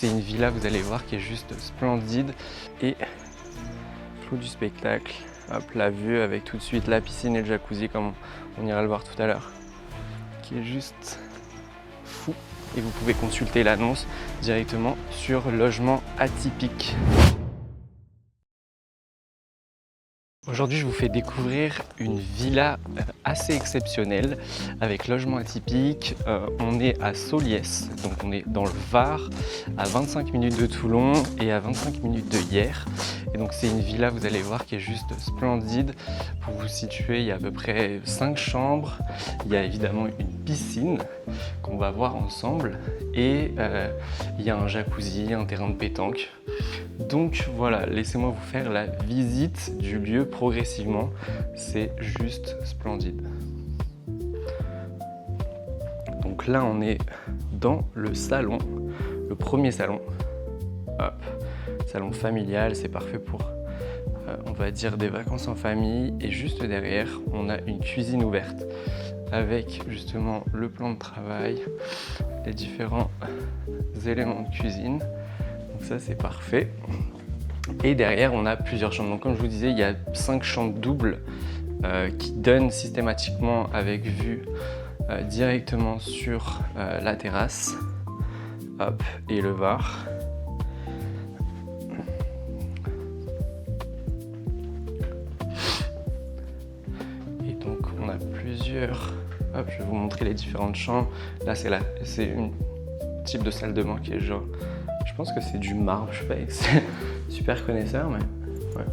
c'est une villa, vous allez voir, qui est juste splendide. Et clou du spectacle, hop, la vue avec tout de suite la piscine et le jacuzzi comme on ira le voir tout à l'heure, qui est juste fou. Et vous pouvez consulter l'annonce directement sur Logement Atypique. Aujourd'hui, je vous fais découvrir une villa assez exceptionnelle avec logement atypique. On est à Soliès, donc on est dans le Var, à 25 minutes de Toulon et à 25 minutes de Hyères. Et donc c'est une villa, vous allez voir, qui est juste splendide. Pour vous situer, il y a à peu près 5 chambres. Il y a évidemment une piscine qu'on va voir ensemble et il y a un jacuzzi, un terrain de pétanque. Donc voilà, laissez-moi vous faire la visite du lieu progressivement, c'est juste splendide. Donc là on est dans le salon, le premier salon, hop, salon familial, c'est parfait pour on va dire des vacances en famille, et juste derrière on a une cuisine ouverte avec justement le plan de travail, les différents éléments de cuisine. Donc ça c'est parfait. Et derrière on a plusieurs chambres. Donc comme je vous disais, il y a 5 chambres doubles qui donnent systématiquement avec vue directement sur la terrasse, hop, et le Var. Et donc on a plusieurs. Hop, je vais vous montrer les différentes chambres. Là c'est une type de salle de bain qui est genre, je pense que c'est du marbre, je sais pas, super connaisseur, mais ouais.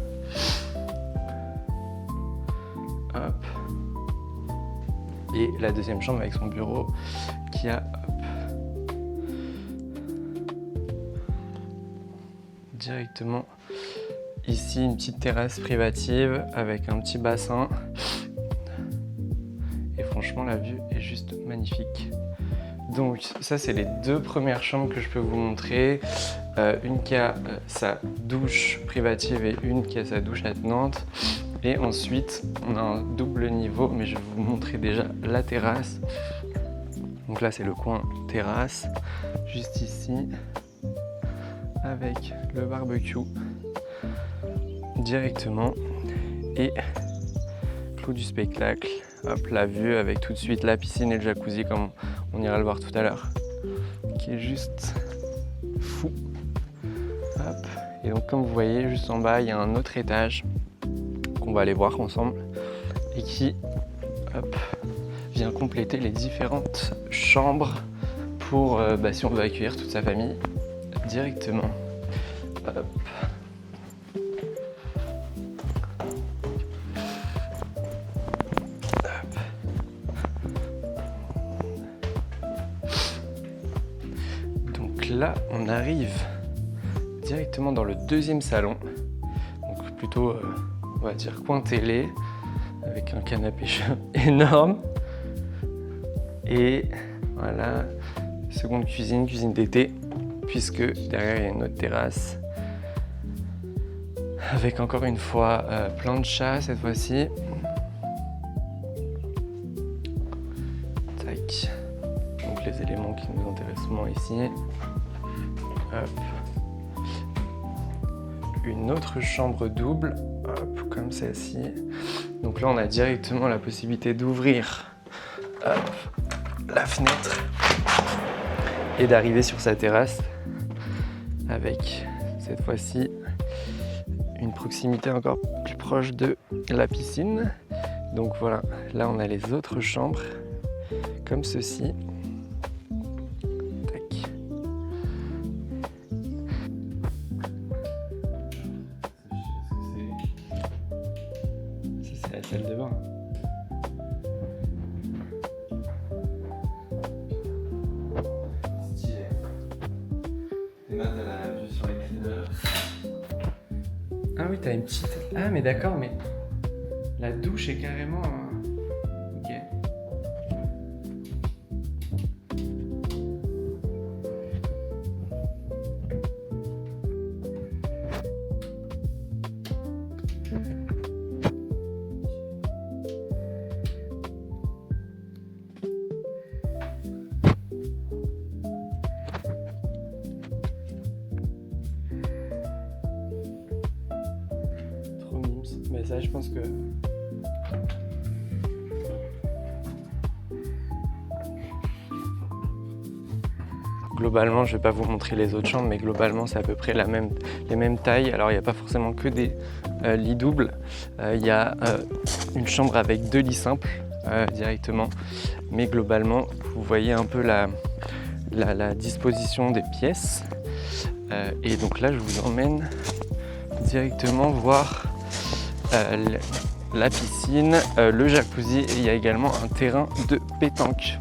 Hop. Et la deuxième chambre avec son bureau qui a, hop, directement ici une petite terrasse privative avec un petit bassin. Et franchement, la vue est juste magnifique. Donc ça, c'est les 2 premières chambres que je peux vous montrer. Une qui a sa douche privative et une qui a sa douche attenante. Et ensuite, on a un double niveau, mais je vais vous montrer déjà la terrasse. Donc là, c'est le coin terrasse, juste ici, avec le barbecue directement. Et clou du spectacle, hop, la vue avec tout de suite la piscine et le jacuzzi comme on ira le voir tout à l'heure, qui est juste fou. Hop. Et donc comme vous voyez, juste en bas, il y a un autre étage qu'on va aller voir ensemble et qui, hop, vient compléter les différentes chambres pour si on veut accueillir toute sa famille directement. Hop. Là, on arrive directement dans le deuxième salon, donc plutôt, on va dire, coin télé, avec un canapé énorme. Et voilà, seconde cuisine, cuisine d'été, puisque derrière il y a une autre terrasse, avec encore une fois plein de chats cette fois-ci. Tac, donc les éléments qui nous intéressent moins ici. Hop. Une autre chambre double, hop, comme celle-ci. Donc là, on a directement la possibilité d'ouvrir la fenêtre et d'arriver sur sa terrasse avec cette fois-ci une proximité encore plus proche de la piscine. Donc voilà, là on a les autres chambres comme ceci. La salle de bain. Stylé. Et là, t'as la vue sur l'extérieur. Ah oui, t'as une petite. Ah, mais d'accord, mais la douche est carrément. Ok. Et ça, je pense que... Globalement, je ne vais pas vous montrer les autres chambres, mais globalement, c'est à peu près les mêmes tailles. Alors, il n'y a pas forcément que des lits doubles. Il y a une chambre avec 2 lits simples directement. Mais globalement, vous voyez un peu la disposition des pièces. Et donc là, je vous emmène directement voir la piscine, le jacuzzi, et il y a également un terrain de pétanque.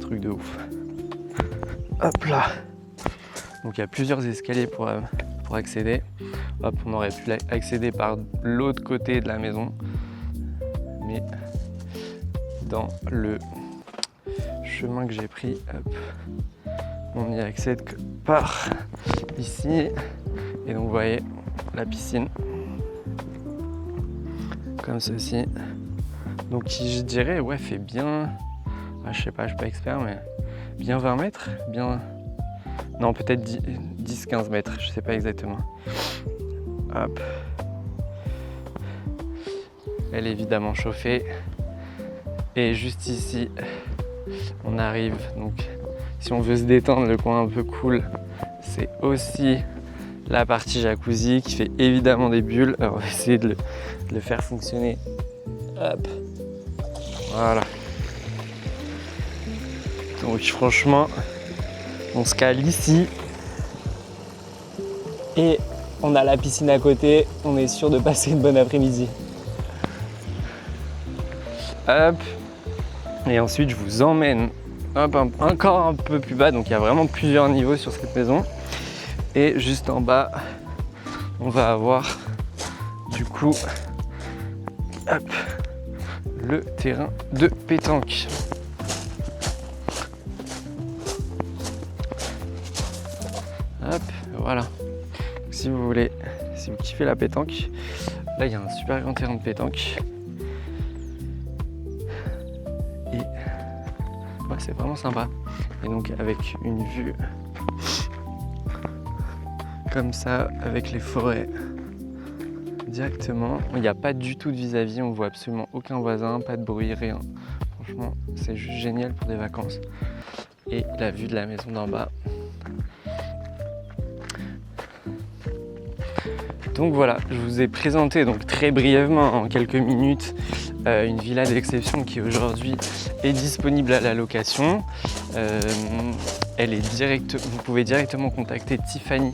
Truc de ouf. Hop là. Donc il y a plusieurs escaliers pour accéder. Hop, on aurait pu accéder par l'autre côté de la maison, mais dans le chemin que j'ai pris, hop, on n'y accède que par ici. Et donc vous voyez la piscine comme ceci. Donc qui, je dirais, ouais, fait bien, je sais pas, je suis pas expert, mais bien 20 mètres, bien, non, peut-être 10-15 mètres, je sais pas exactement. Hop. Elle est évidemment chauffée. Et juste ici, on arrive, donc si on veut se détendre, le coin un peu cool, c'est aussi la partie jacuzzi qui fait évidemment des bulles. Alors, on va essayer de le faire fonctionner. Hop. Voilà. Donc franchement, on se cale ici et on a la piscine à côté. On est sûr de passer une bonne après-midi. Hop. Et ensuite, je vous emmène encore un peu plus bas. Donc il y a vraiment plusieurs niveaux sur cette maison. Et juste en bas, on va avoir du coup, hop, le terrain de pétanque. Hop, voilà. Donc, si vous kiffez la pétanque, là il y a un super grand terrain de pétanque. Et ouais, c'est vraiment sympa. Et donc avec une vue comme ça, avec les forêts directement. Il n'y a pas du tout de vis-à-vis, on voit absolument aucun voisin, pas de bruit, rien. Franchement, c'est juste génial pour des vacances. Et la vue de la maison d'en bas. Donc voilà, je vous ai présenté donc très brièvement en quelques minutes une villa d'exception qui aujourd'hui est disponible à la location. Vous pouvez directement contacter Tiffany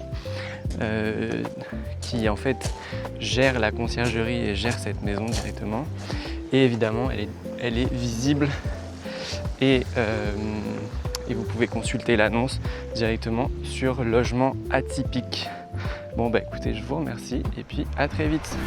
qui en fait gère la conciergerie et gère cette maison directement. Et évidemment, elle est visible et vous pouvez consulter l'annonce directement sur Logement Atypique. Bon bah écoutez, je vous remercie et puis à très vite.